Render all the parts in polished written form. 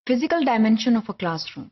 Physical dimension of a classroom.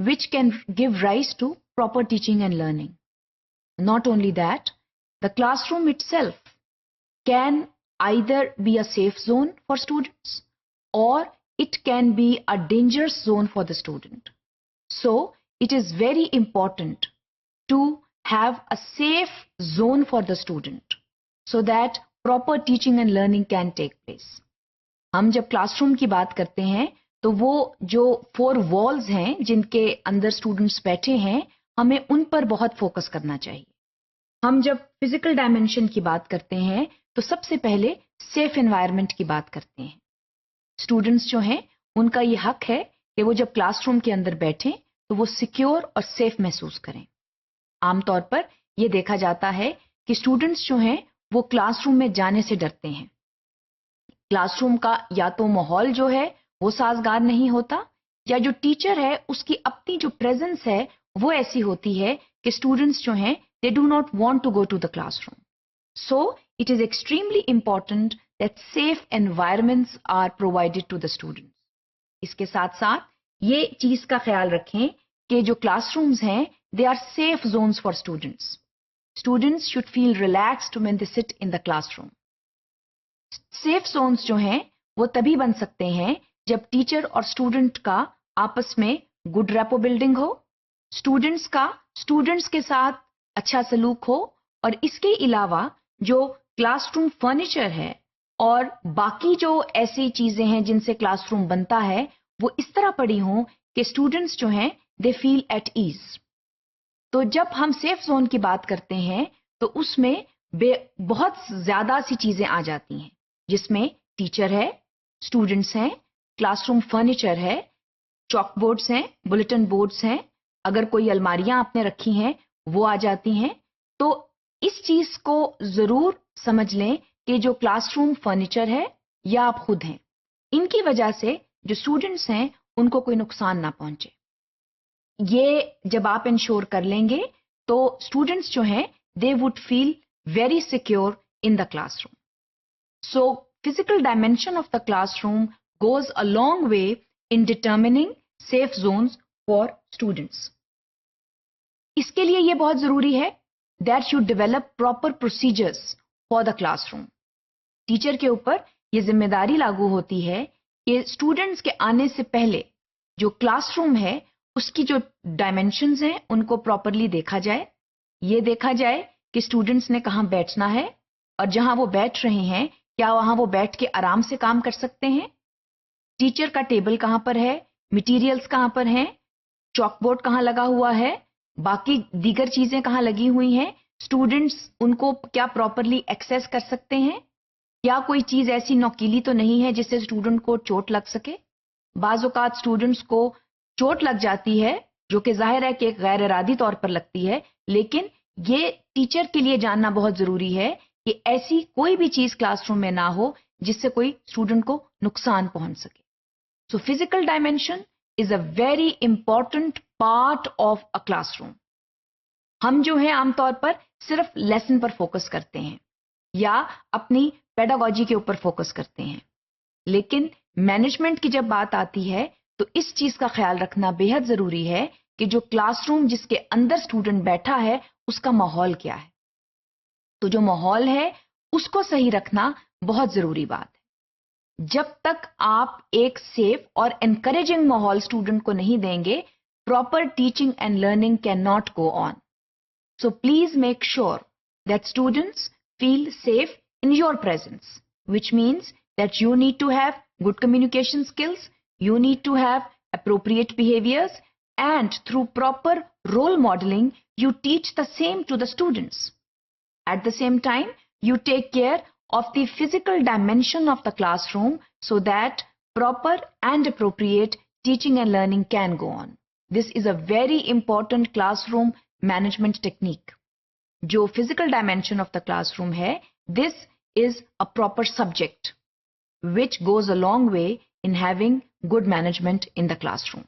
which can give rise to proper teaching and learning. Not only that, the classroom itself can either be a safe zone for students or it can be a dangerous zone for the student. So, it is very important to have a safe zone for the student so that proper teaching and learning can take place. ہم جب class room کی بات کرتے ہیں تو وہ جو 4 walls ہیں جن کے اندر اسٹوڈنٹس بیٹھے ہیں ہمیں ان پر بہت فوکس کرنا چاہیے. ہم جب فزیکل ڈائمینشن کی بات کرتے ہیں تو سب سے پہلے سیف انوائرمنٹ کی بات کرتے ہیں. اسٹوڈنٹس جو ہیں ان کا یہ حق ہے کہ وہ جب کلاس روم کے اندر بیٹھیں تو وہ سیکیور اور سیف محسوس کریں. عام طور پر یہ دیکھا جاتا ہے کہ اسٹوڈنٹس جو ہیں وہ کلاس روم میں جانے سے ڈرتے ہیں. کلاس روم کا یا تو ماحول جو ہے وہ سازگار نہیں ہوتا یا جو ٹیچر ہے اس کی اپنی جو پریزنس ہے وہ ایسی ہوتی ہے کہ اسٹوڈنٹس جو ہیں they do not want to go to the classroom. So, it is extremely important that safe environments are provided to the students. اس کے ساتھ ساتھ یہ چیز کا خیال رکھیں کہ جو کلاس رومز ہیں they are safe zones for students. Students should feel relaxed when they sit in the classroom. Safe zones جو ہیں وہ تبھی بن سکتے ہیں جب ٹیچر اور اسٹوڈنٹ کا آپس میں گڈ ریپو بلڈنگ ہو، اسٹوڈنٹس کا اسٹوڈنٹس کے ساتھ اچھا سلوک ہو، اور اس کے علاوہ جو کلاس روم فرنیچر ہے اور باقی جو ایسی چیزیں ہیں جن سے کلاس روم بنتا ہے وہ اس طرح پڑی ہوں کہ اسٹوڈنٹس جو ہیں دے فیل ایٹ ایز. تو جب ہم سیف زون کی بات کرتے ہیں تو اس میں بہت زیادہ سی چیزیں آ جاتی ہیں جس میں ٹیچر ہے، اسٹوڈنٹس ہیں، کلاس روم فرنیچر ہے، چاک بورڈز ہیں، بلٹن بورڈز ہیں، اگر کوئی الماریاں آپ نے رکھی ہیں وہ آ جاتی ہیں. تو اس چیز کو ضرور سمجھ لیں کہ جو کلاس روم فرنیچر ہے یا آپ خود ہیں ان کی وجہ سے جو اسٹوڈنٹس ہیں ان کو کوئی نقصان نہ پہنچے. یہ جب آپ انشور کر لیں گے تو اسٹوڈنٹس جو ہیں they would feel very secure in the classroom. So physical dimension of the classroom goes a long way in determining safe zones for students. اس کے لیے یہ بہت ضروری ہے that you develop proper procedures for the classroom. Teacher کے اوپر یہ ذمہ داری لاگو ہوتی ہے کہ اسٹوڈنٹس کے آنے سے پہلے جو کلاس روم ہے اس کی جو ڈائمینشنز ہیں ان کو پراپرلی دیکھا جائے. یہ دیکھا جائے کہ اسٹوڈنٹس نے کہاں بیٹھنا ہے اور جہاں وہ بیٹھ رہے ہیں کیا وہاں وہ بیٹھ کے آرام سے کام کر سکتے ہیں. ٹیچر کا ٹیبل کہاں پر ہے، مٹیریلز کہاں پر ہیں، چاک بورڈ کہاں لگا ہوا ہے، باقی دیگر چیزیں کہاں لگی ہوئی ہیں، اسٹوڈنٹس ان کو کیا پراپرلی ایکسیس کر سکتے ہیں، کیا کوئی چیز ایسی نوکیلی تو نہیں ہے جس سے اسٹوڈنٹ کو چوٹ لگ سکے. بعض اوقات اسٹوڈنٹس کو چوٹ لگ جاتی ہے جو کہ ظاہر ہے کہ غیر ارادی طور پر لگتی ہے، لیکن یہ ٹیچر کے لیے جاننا بہت ضروری ہے کہ ایسی کوئی بھی چیز کلاس روم میں نہ ہو جس سے کوئی اسٹوڈنٹ کو نقصان پہنچ سکے. سو physical dimension is a very important part of a classroom. ہم جو ہیں عام طور پر صرف لیسن پر فوکس کرتے ہیں یا اپنی پیڈاگوجی کے اوپر فوکس کرتے ہیں، لیکن مینجمنٹ کی جب بات آتی ہے تو اس چیز کا خیال رکھنا بے حد ضروری ہے کہ جو کلاس روم جس کے اندر اسٹوڈنٹ بیٹھا ہے اس کا ماحول کیا ہے. تو جو ماحول ہے اس کو صحیح رکھنا بہت ضروری بات ہے. جب تک آپ ایک سیف اور انکریجنگ ماحول اسٹوڈنٹ کو نہیں دیں گے proper teaching and learning cannot go on. So please make sure that students feel safe in your presence, which means that you need to have good communication skills, you need to have appropriate behaviours, and through proper role modelling you teach the same to the students. At the same time, you take care of the physical dimension of the classroom so that proper and appropriate teaching and learning can go on. This is a very important classroom management technique. Jo physical dimension of the classroom hai, this is a proper subject which goes a long way in having good management in the classroom.